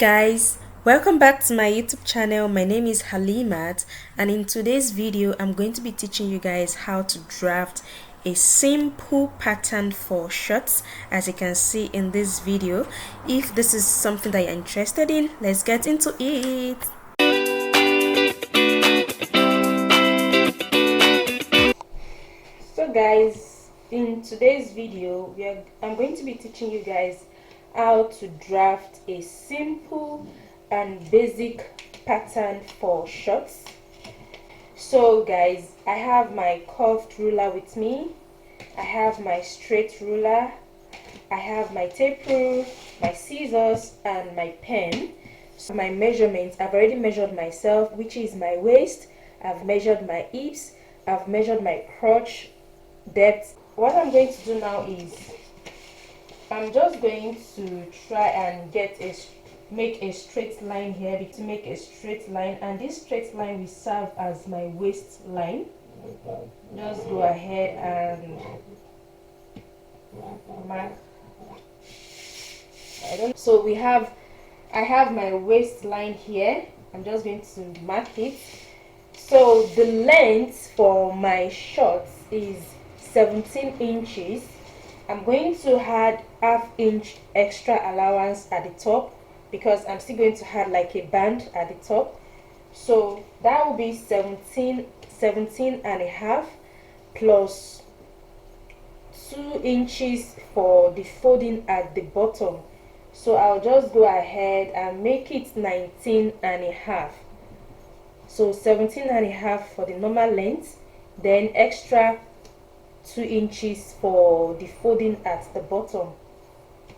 Guys, welcome back to my YouTube channel. My name is Halimat, and in today's video I'm going to be teaching you guys how to draft a simple pattern for shorts, as you can see in this video. If this is something that you're interested in, let's get into it. So guys, in today's video I'm going to be teaching you guys how to draft a simple and basic pattern for shorts. So guys, I have my curved ruler with me, I have my straight ruler, I have my tape rule, my scissors, and my pen. So my measurements, I've already measured myself, which is my waist, I've measured my hips, I've measured my crotch depth. What I'm going to do now is I'm just going to try and make a straight line here, to make a straight line, and this straight line will serve as my waistline. Just go ahead and mark. So I have my waistline here. I'm just going to mark it. So the length for my shorts is 17 inches. I'm going to add half-inch extra allowance at the top because I'm still going to add like a band at the top. So that will be 17 and a half plus 2 inches for the folding at the bottom. So I'll just go ahead and make it 19 and a half. So 17 and a half for the normal length, then extra 2 inches for the folding at the bottom.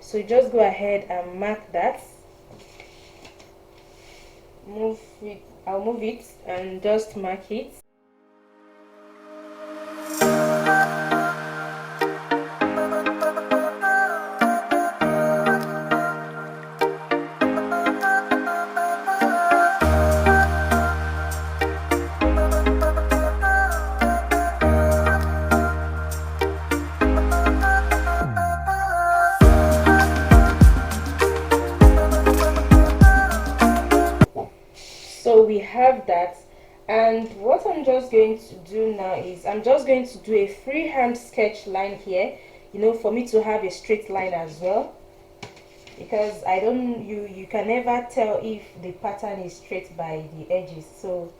So you just go ahead and mark that. I'll move it and just mark it. So we have that, and what I'm just going to do now is I'm just going to do a freehand sketch line here, for me to have a straight line as well, because you can never tell if the pattern is straight by the edges. So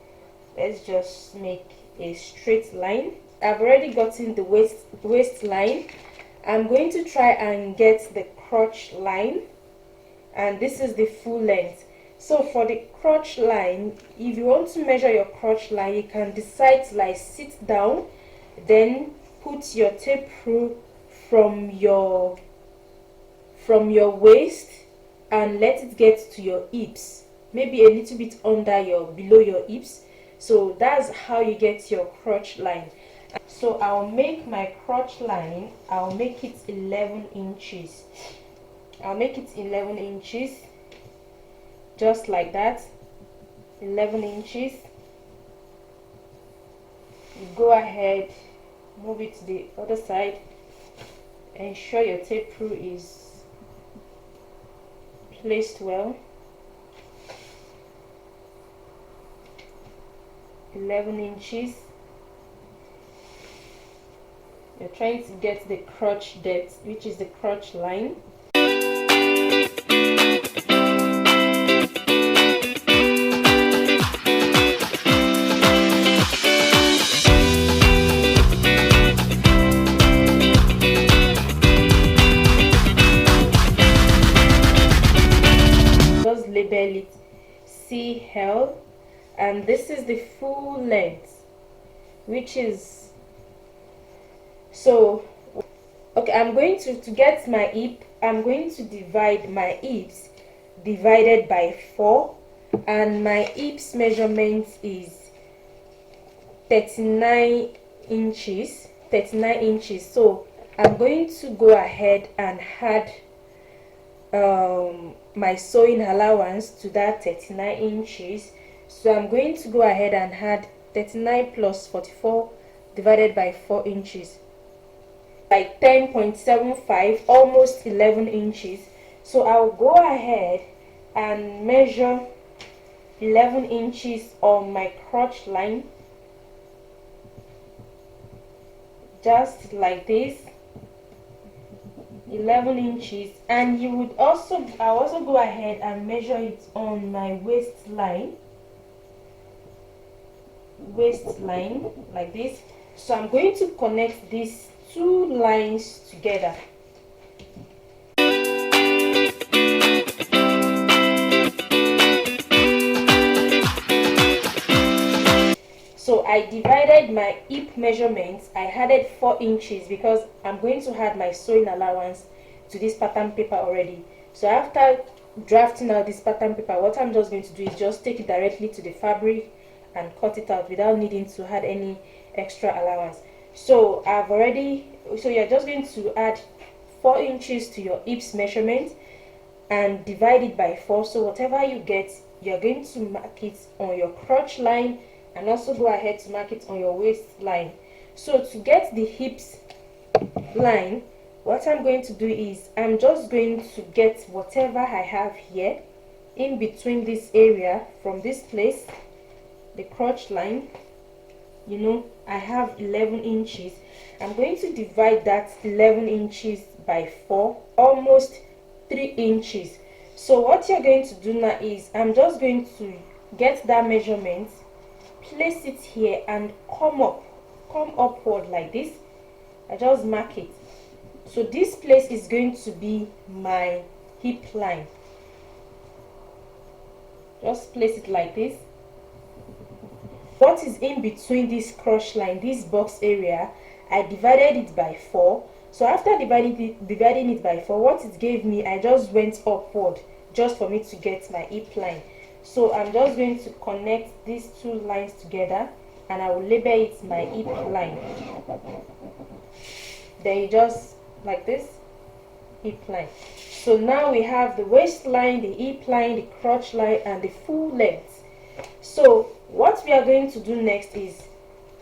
let's just make a straight line. I've already gotten the waistline. I'm going to try and get the crotch line, and this is the full length. So for the crotch line, if you want to measure your crotch line, you can decide to like sit down, then put your tape rule from your waist and let it get to your hips, maybe a little bit below your hips. So that's how you get your crotch line. So I'll make my crotch line, I'll make it 11 inches. I'll make it 11 inches. Just like that, 11 inches. You go ahead, move it to the other side, ensure your tape rule is placed well. 11 inches. You're trying to get the crotch depth, which is the crotch line. Label it CL, and this is the full length, which is, so okay, I'm going to get my hip, I'm going to divide my hips divided by 4, and my hips measurement is 39 inches. So I'm going to go ahead and add my sewing allowance to that 39 inches. So I'm going to go ahead and add 39 plus 44 divided by 4 inches, like 10.75, almost 11 inches. So I'll go ahead and measure 11 inches on my crotch line, just like this, 11 inches. And you would also, I'll also go ahead and measure it on my waistline, like this. So I'm going to connect these two lines together. So I divided my hip measurements. I added 4 inches because I'm going to add my sewing allowance to this pattern paper already. So after drafting out this pattern paper, what I'm just going to do is just take it directly to the fabric and cut it out without needing to add any extra allowance. So you're just going to add 4 inches to your hips measurement and divide it by 4. So whatever you get, you're going to mark it on your crotch line and also go ahead to mark it on your waistline. So to get the hips line, what I'm going to do is I'm just going to get whatever I have here in between this area from this place, the crotch line. You know, I have 11 inches. I'm going to divide that 11 inches by 4, almost 3 inches. So what you're going to do now is I'm just going to get that measurement, place it here and come upward like this. I just mark it. So this place is going to be my hip line. Just place it like this. What is in between this crotch line, this box area, I divided it by 4. So after dividing it by 4, what it gave me, I just went upward just for me to get my hip line. So I'm just going to connect these two lines together and I will label it my hip line. Then you just like this, hip line. So now we have the waistline, the hip line, the crotch line and the full length. So what we are going to do next is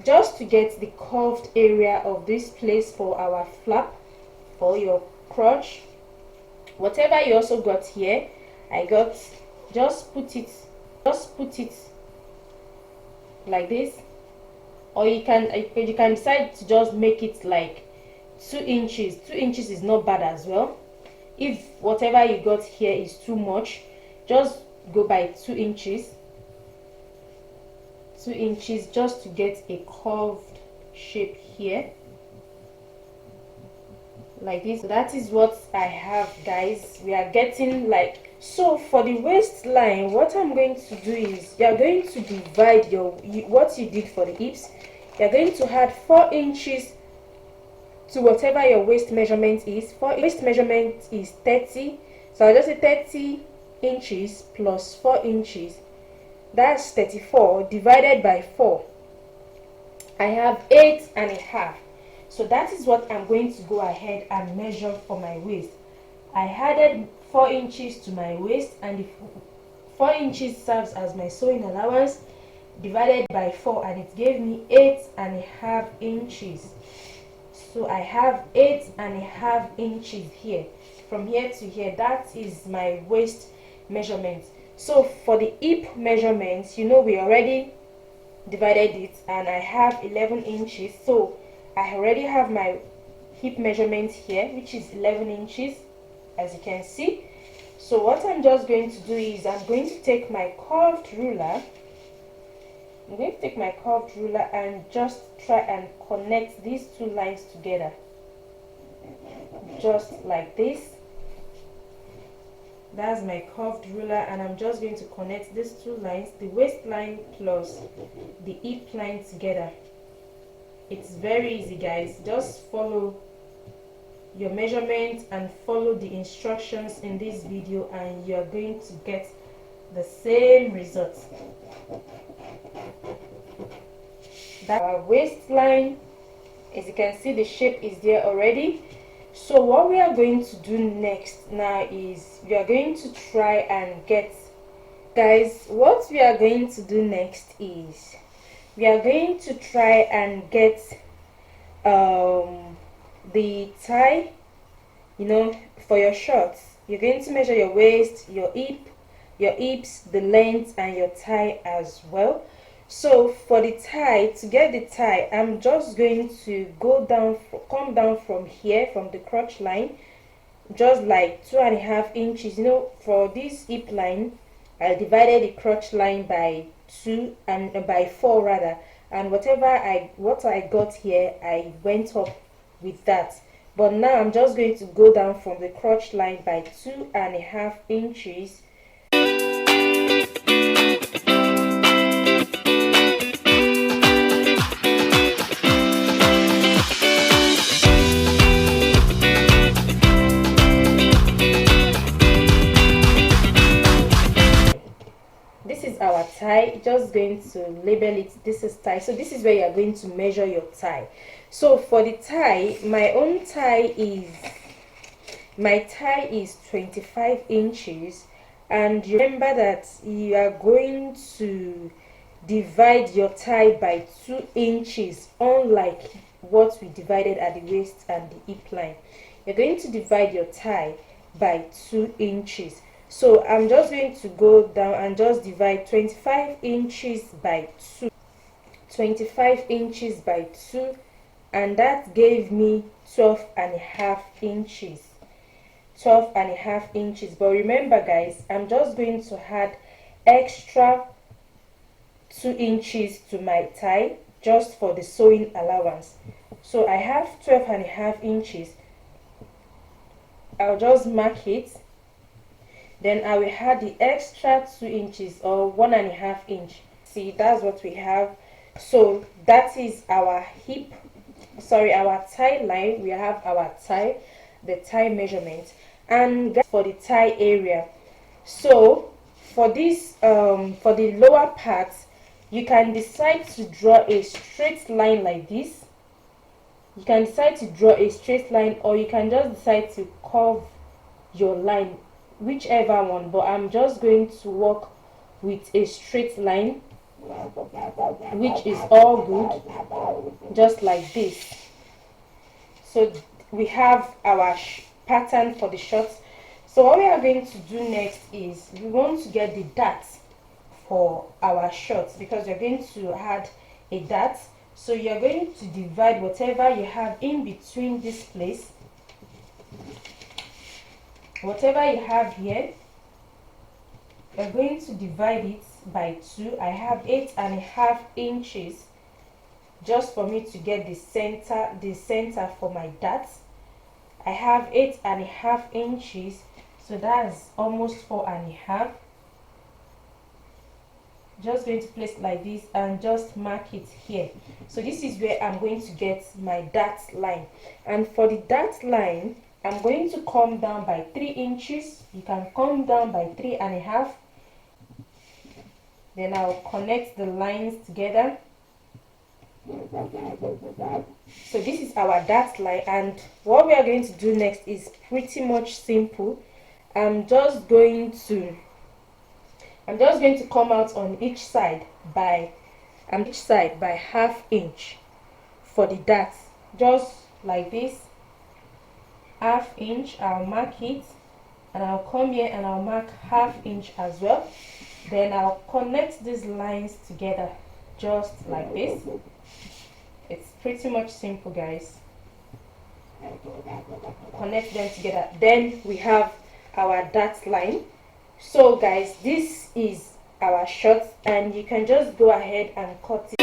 just to get the curved area of this place for our flap or your crotch. Whatever you also got here, just put it like this, or you can decide to just make it like 2 inches. 2 inches is not bad as well. If whatever you got here is too much, just go by 2 inches. 2 inches just to get a curved shape here like this. So that is what I have, guys. We are getting like, so for the waistline, what I'm going to do is you're going to divide what you did for the hips. You're going to add 4 inches to whatever your waist measurement is. Waist measurement is 30, so I'll just say 30 inches plus 4 inches. That's 34 divided by 4. I have 8.5. So that is what I'm going to go ahead and measure for my waist. I added 4 inches to my waist, and the 4 inches serves as my sewing allowance, divided by 4, and it gave me 8.5 inches. So I have 8.5 inches here. From here to here, that is my waist measurement. So for the hip measurements, you know, we already divided it and I have 11 inches. So I already have my hip measurement here, which is 11 inches, as you can see. So what I'm just going to do is I'm going to take my curved ruler. I'm going to take my curved ruler and just try and connect these two lines together. Just like this. That's my curved ruler, and I'm just going to connect these two lines, the waistline plus the hip line together. It's very easy, guys. Just follow your measurement and follow the instructions in this video and you're going to get the same result. That's our waistline. As you can see, the shape is there already. So what we are going to do next now is we are going to try and get, guys, what we are going to do next is we are going to try and get the tie, you know, for your shorts. You're going to measure your waist, your hip your hips, the length, and your thigh as well. So for the thigh, to get the thigh, I'm just going to go down, come down from here, from the crotch line, just like 2.5 inches. You know, for this hip line, I divided the crotch line by 2 and by 4 rather, and what I got here, I went up with that. But now I'm just going to go down from the crotch line by 2.5 inches. This is our thigh. Just going to label it. This is thigh. So this is where you are going to measure your thigh. So for the thigh, my thigh is 25 inches, and remember that you are going to divide your thigh by 2 inches, unlike what we divided at the waist and the hip line. You're going to divide your thigh by 2 inches. So I'm just going to go down and just divide 25 inches by 2. 25 inches by 2, and that gave me 12.5 inches. 12.5 inches. But remember guys, I'm just going to add extra 2 inches to my thigh just for the sewing allowance. So I have 12.5 inches. I'll just mark it. Then I will add the extra 2 inches or 1.5 inch. See, that's what we have. So that is our our thigh line. We have our thigh, the thigh measurement, and for the thigh area. So for this for the lower part, you can decide to draw a straight line like this. You can decide to draw a straight line, or you can just decide to curve your line, whichever one. But I'm just going to work with a straight line, which is all good, just like this. So we have our pattern for the shorts. So what we are going to do next is we want to get the dart for our shorts, because you're going to add a dart. So you're going to divide whatever you have in between this place, whatever you have here, you're going to divide it by 2. I have 8.5 inches just for me to get the center for my dart. I have 8.5 inches, so that's almost 4.5. Just going to place it like this and just mark it here. So this is where I'm going to get my dart line. And for the dart line, I'm going to come down by 3 inches. You can come down by 3.5. Then I'll connect the lines together. So this is our dart line, and what we are going to do next is pretty much simple. I'm just going to come out on each side by ½ inch for the dart, just like this. ½ inch, I'll mark it, and I'll come here and I'll mark ½ inch as well. Then I'll connect these lines together just like this. It's pretty much simple, guys. Connect them together. Then we have our dart line. So guys, this is our shorts, and you can just go ahead and cut it.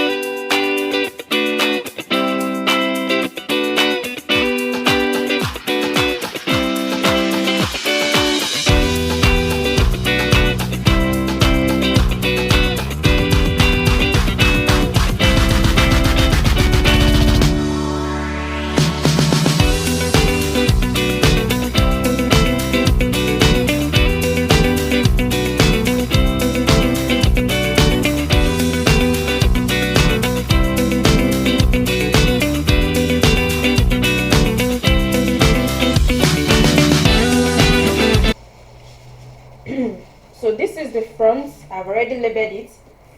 So this is the front. I've already labeled it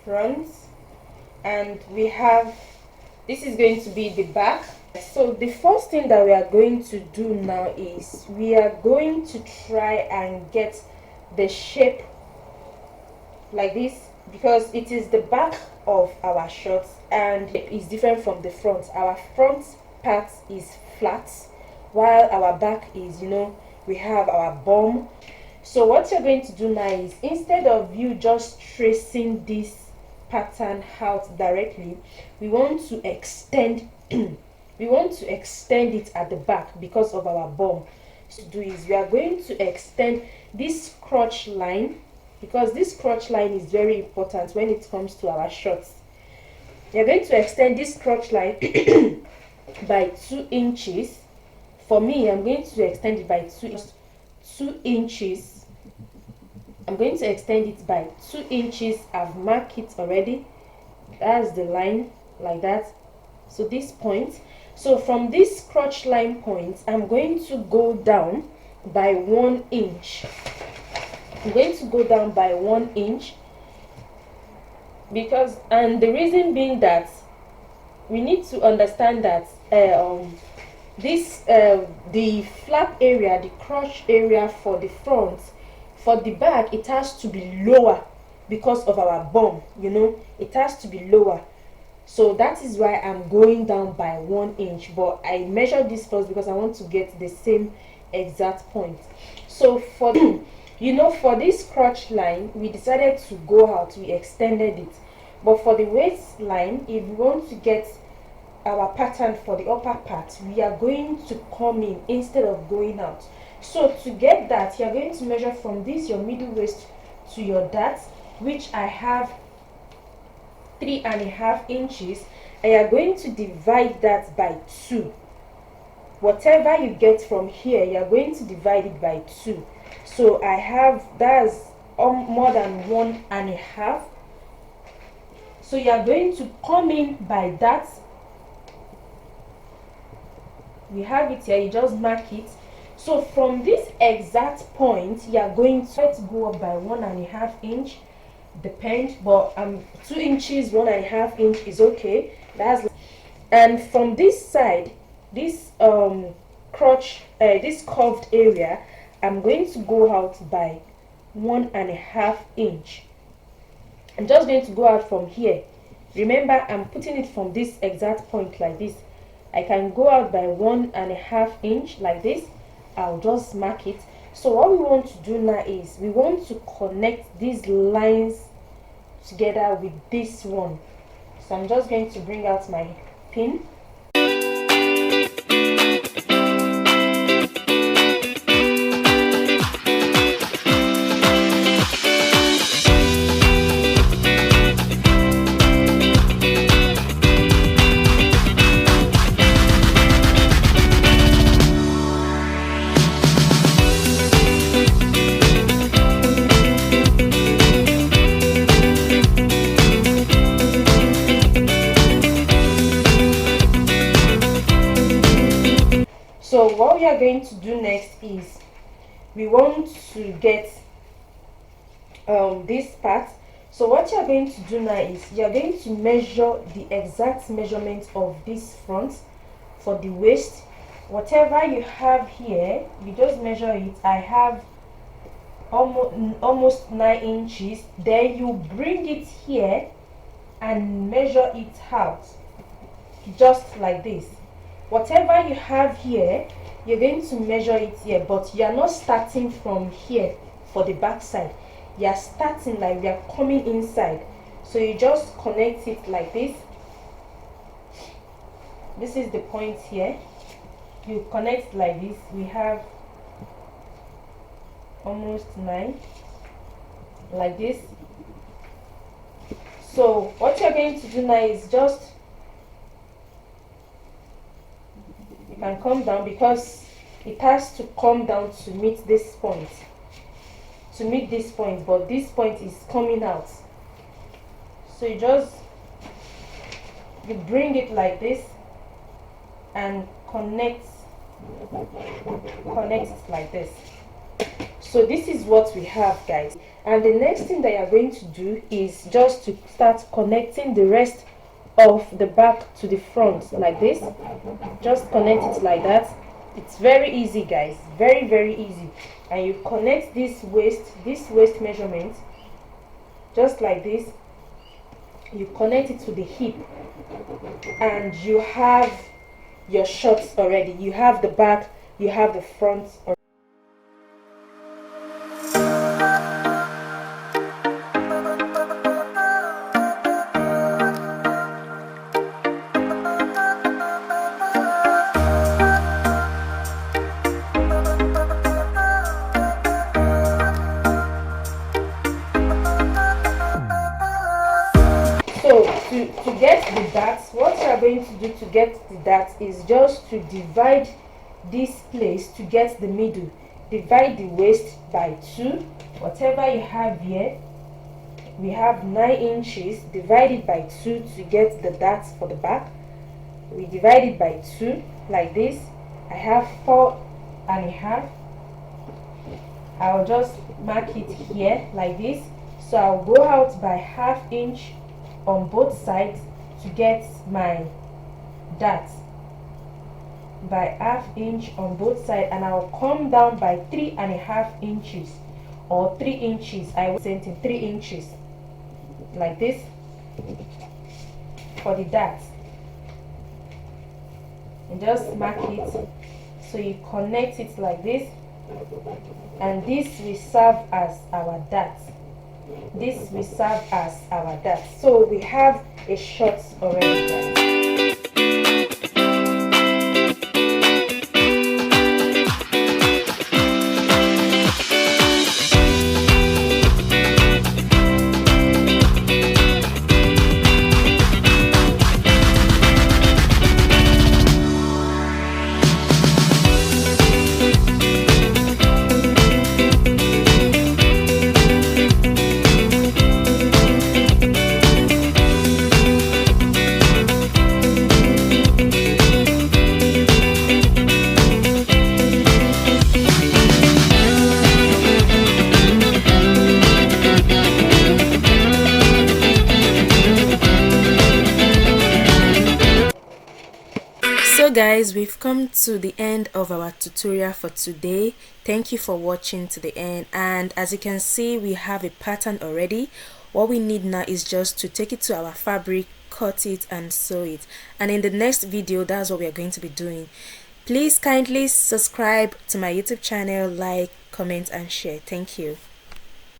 front, and we have, this is going to be the back. So the first thing that we are going to do now is we are going to try and get the shape like this, because it is the back of our shorts and it's different from the front. Our front part is flat while our back is, you know, we have our bum. So what you're going to do now is, instead of you just tracing this pattern out directly, we want to extend we want to extend it at the back because of our bum. So do is, we are going to extend this crotch line, because this crotch line is very important when it comes to our shorts. You're going to extend this crotch line by 2 inches. For me, I'm going to extend it by 2 inches. I'm going to extend it by 2 inches. I've marked it already. That's the line, like that. So this point. So from this crotch line point, I'm going to go down by 1 inch. I'm going to go down by 1 inch, because, and the reason being that we need to understand that the flap area, the crotch area for the front, for the back, it has to be lower because of our bum, you know, it has to be lower. So that is why I'm going down by 1 inch, but I measured this first because I want to get the same exact point. So for you know, for this crotch line, we decided to go out, we extended it. But for the waistline, if we want to get our pattern for the upper part, we are going to come in instead of going out. So to get that, you're going to measure from this, your middle waist, to your dart, which I have 3.5 inches, and you're going to divide that by 2. Whatever you get from here, you're going to divide it by 2. So I have, that's more than 1.5. So you are going to come in by that. We have it here, you just mark it. So from this exact point, you are going to go up by 1.5 inch, depend, but 2 inches, 1.5 inch is okay. That's, and from this side, this crotch, this curved area, I'm going to go out by 1.5 inch. I'm just going to go out from here. Remember, I'm putting it from this exact point like this. I can go out by 1.5 inch like this. I'll just mark it. So what we want to do now is, we want to connect these lines together with this one. So I'm just going to bring out my pin. So what we are going to do next is, we want to get this part. So what you are going to do now is, you are going to measure the exact measurement of this front for the waist. Whatever you have here, you just measure it. I have almost 9 inches. Then you bring it here and measure it out, just like this. Whatever you have here, you're going to measure it here, but you are not starting from here for the back side. You are starting like we are coming inside. So you just connect it like this. This is the point here. You connect like this. We have almost 9, like this. So what you're going to do now is just, can come down, because it has to come down to meet this point, but this point is coming out. So you bring it like this and connect it like this. So this is what we have, guys. And the next thing that you're going to do is just to start connecting the rest of the back to the front like this. Just connect it like that. It's very easy, guys, very easy. And you connect this waist measurement just like this. You connect it to the hip, and you have your shorts already. You have the back, you have the front already. So to get the darts, what you are going to do to get the darts is just to divide this place to get the middle. Divide the waist by 2. Whatever you have here, we have 9 inches. Divide it by 2 to get the darts for the back. We divide it by 2 like this. I have 4.5. I'll just mark it here like this. So I'll go out by 1/2 inch on both sides to get my darts, by 1/2 inch on both sides, and I'll come down by 3.5 inches or 3 inches. I was sent in 3 inches like this for the darts, and just mark it. So you connect it like this, and this will serve as our darts. This will serve as our darts. So we have a short already, guys. So guys, we've come to the end of our tutorial for today. Thank you for watching to the end, and as you can see, we have a pattern already. What we need now is just to take it to our fabric, cut it and sew it, and in the next video, that's what we are going to be doing. Please kindly subscribe to my YouTube channel, like, comment and share. Thank you.